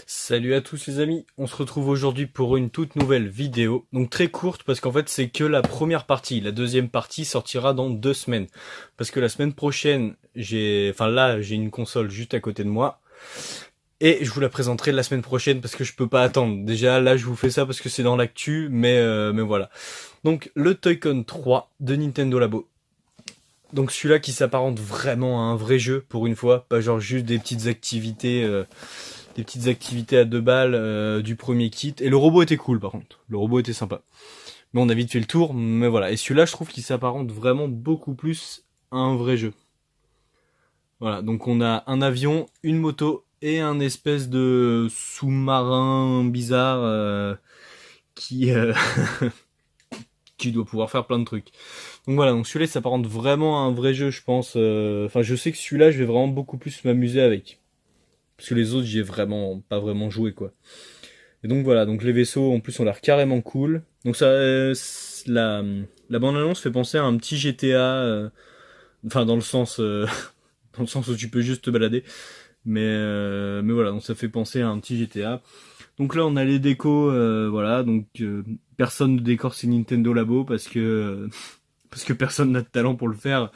Salut à tous les amis, on se retrouve aujourd'hui pour une toute nouvelle vidéo, donc très courte parce qu'en fait c'est que la première partie, la deuxième partie sortira dans 2 semaines, parce que la semaine prochaine j'ai une console juste à côté de moi, et je vous la présenterai la semaine prochaine parce que je peux pas attendre, déjà là je vous fais ça parce que c'est dans l'actu, mais voilà. Donc le Toy-Con 3 de Nintendo Labo. Donc celui-là qui s'apparente vraiment à un vrai jeu pour une fois, pas genre juste des petites activités à 2 balles du premier kit. Et le robot était cool par contre, le robot était sympa. Mais on a vite fait le tour, mais voilà. Et celui-là je trouve qu'il s'apparente vraiment beaucoup plus à un vrai jeu. Voilà, donc on a un avion, une moto et un espèce de sous-marin bizarre qui qui doit pouvoir faire plein de trucs. Donc voilà, donc celui-là s'apparente vraiment à un vrai jeu je pense. Enfin je sais que celui-là je vais vraiment beaucoup plus m'amuser avec. Parce que les autres, j'y ai vraiment pas vraiment joué quoi. Et donc voilà, donc les vaisseaux en plus ont l'air carrément cool. Donc ça, la bande-annonce fait penser à un petit GTA, enfin dans le sens, dans le sens où tu peux juste te balader. Mais voilà, donc ça fait penser à un petit GTA. Donc là on a les décos, voilà, donc personne ne décore ces Nintendo Labo parce que personne n'a de talent pour le faire.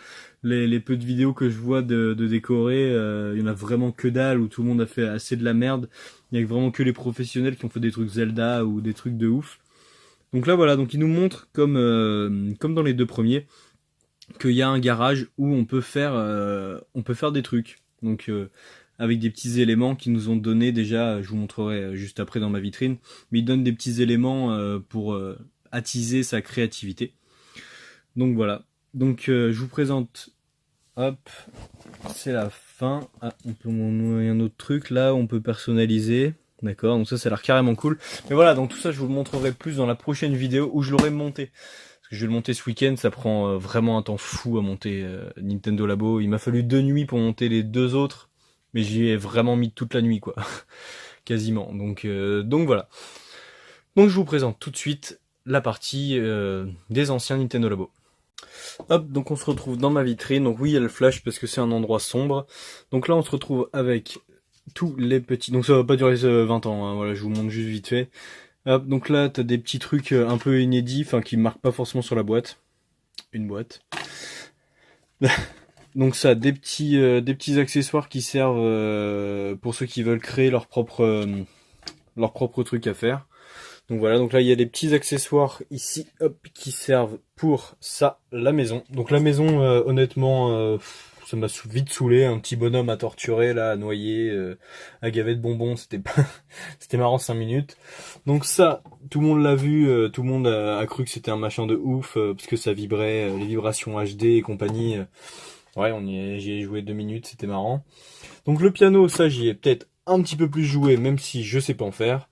Les peu de vidéos que je vois de décorer, il y en a vraiment que dalle, où tout le monde a fait assez de la merde. Il y a vraiment que les professionnels qui ont fait des trucs Zelda ou des trucs de ouf. Donc là voilà, donc ils nous montrent comme dans les 2 premiers qu'il y a un garage où on peut faire des trucs. Donc avec des petits éléments qu'ils nous ont donné déjà, je vous montrerai juste après dans ma vitrine, mais ils donnent des petits éléments pour attiser sa créativité. Donc voilà. Donc je vous présente. Hop, c'est la fin. Ah, il y a un autre truc là, on peut personnaliser. D'accord, donc ça a l'air carrément cool. Mais voilà, donc tout ça je vous le montrerai plus dans la prochaine vidéo où je l'aurai monté. Parce que je vais le monter ce week-end, ça prend vraiment un temps fou à monter Nintendo Labo. Il m'a fallu 2 nuits pour monter les 2 autres, mais j'y ai vraiment mis toute la nuit quoi. Quasiment. Donc voilà. Donc je vous présente tout de suite la partie des anciens Nintendo Labo. Hop, donc on se retrouve dans ma vitrine. Donc oui, il y a le flash parce que c'est un endroit sombre. Donc là, on se retrouve avec tous les petits... Donc ça va pas durer 20 ans, hein. Voilà, je vous montre juste vite fait. Hop, donc là, t'as des petits trucs un peu inédits, enfin qui marquent pas forcément sur la boîte. Une boîte. Donc ça, des petits accessoires qui servent pour ceux qui veulent créer leur propre truc à faire. Donc voilà, donc là il y a des petits accessoires ici, hop, qui servent pour ça, la maison. Donc la maison, honnêtement, ça m'a vite saoulé, un petit bonhomme à torturer là, à noyer, à gaver de bonbons, c'était pas, c'était marrant 5 minutes. Donc ça, tout le monde l'a vu, tout le monde a cru que c'était un machin de ouf, parce que ça vibrait, les vibrations HD et compagnie. Ouais, j'y ai joué 2 minutes, c'était marrant. Donc le piano, ça j'y ai peut-être un petit peu plus joué, même si je sais pas en faire.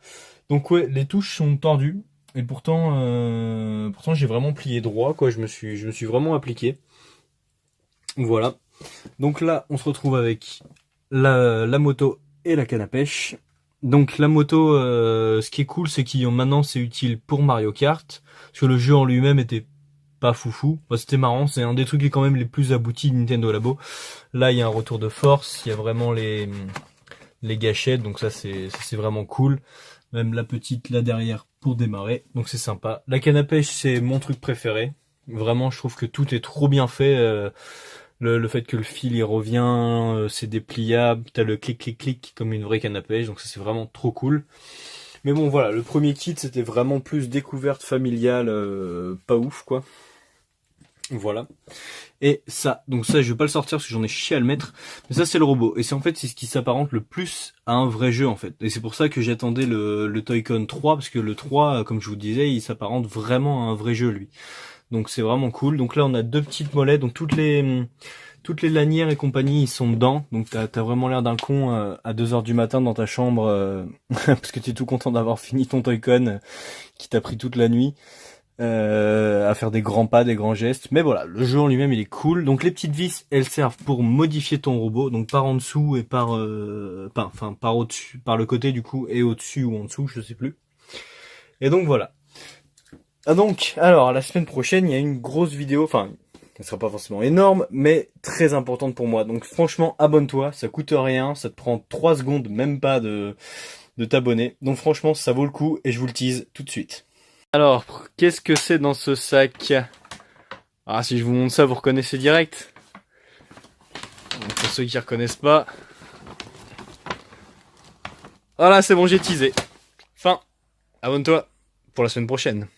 Donc ouais, les touches sont tordues et pourtant j'ai vraiment plié droit quoi. Je me suis vraiment appliqué. Voilà. Donc là, on se retrouve avec la moto et la canne à pêche. Donc la moto, ce qui est cool, c'est qu'ils ont maintenant c'est utile pour Mario Kart, parce que le jeu en lui-même était pas foufou. Bah, c'était marrant, c'est un des trucs qui est quand même les plus aboutis de Nintendo Labo. Là, il y a un retour de force, il y a vraiment les gâchettes, donc ça c'est vraiment cool. Même la petite là derrière pour démarrer, donc c'est sympa. La canne à pêche c'est mon truc préféré. Vraiment je trouve que tout est trop bien fait. Le fait que le fil il revient, c'est dépliable, t'as le clic clic clic comme une vraie canne à pêche, donc ça c'est vraiment trop cool. Mais bon voilà, le premier kit c'était vraiment plus découverte familiale, pas ouf quoi. Voilà. Et ça, donc ça je vais pas le sortir parce que j'en ai chié à le mettre, mais ça c'est le robot, et c'est en fait c'est ce qui s'apparente le plus à un vrai jeu en fait, et c'est pour ça que j'attendais le Toy-Con 3, parce que le 3 comme je vous disais il s'apparente vraiment à un vrai jeu lui, donc c'est vraiment cool. Donc là on a 2 petites molettes, donc toutes les lanières et compagnie ils sont dedans, donc t'as vraiment l'air d'un con à 2h du matin dans ta chambre parce que t'es tout content d'avoir fini ton Toy-Con qui t'a pris toute la nuit. À faire des grands pas, des grands gestes, mais voilà, le jeu en lui-même il est cool. Donc les petites vis elles servent pour modifier ton robot, donc par en dessous et par au-dessus, par le côté du coup, et au-dessus ou en dessous, je sais plus. Et donc voilà. Ah donc, alors la semaine prochaine il y a une grosse vidéo, enfin Elle sera pas forcément énorme, mais très importante pour moi. Donc franchement, abonne-toi, ça coûte rien, ça te prend 3 secondes, même pas de t'abonner. Donc franchement, ça vaut le coup et je vous le tease tout de suite. Alors, qu'est-ce que c'est dans ce sac? Ah, si je vous montre ça, vous reconnaissez direct. Donc, pour ceux qui reconnaissent pas. Voilà, c'est bon, j'ai teasé. Fin. Abonne-toi pour la semaine prochaine.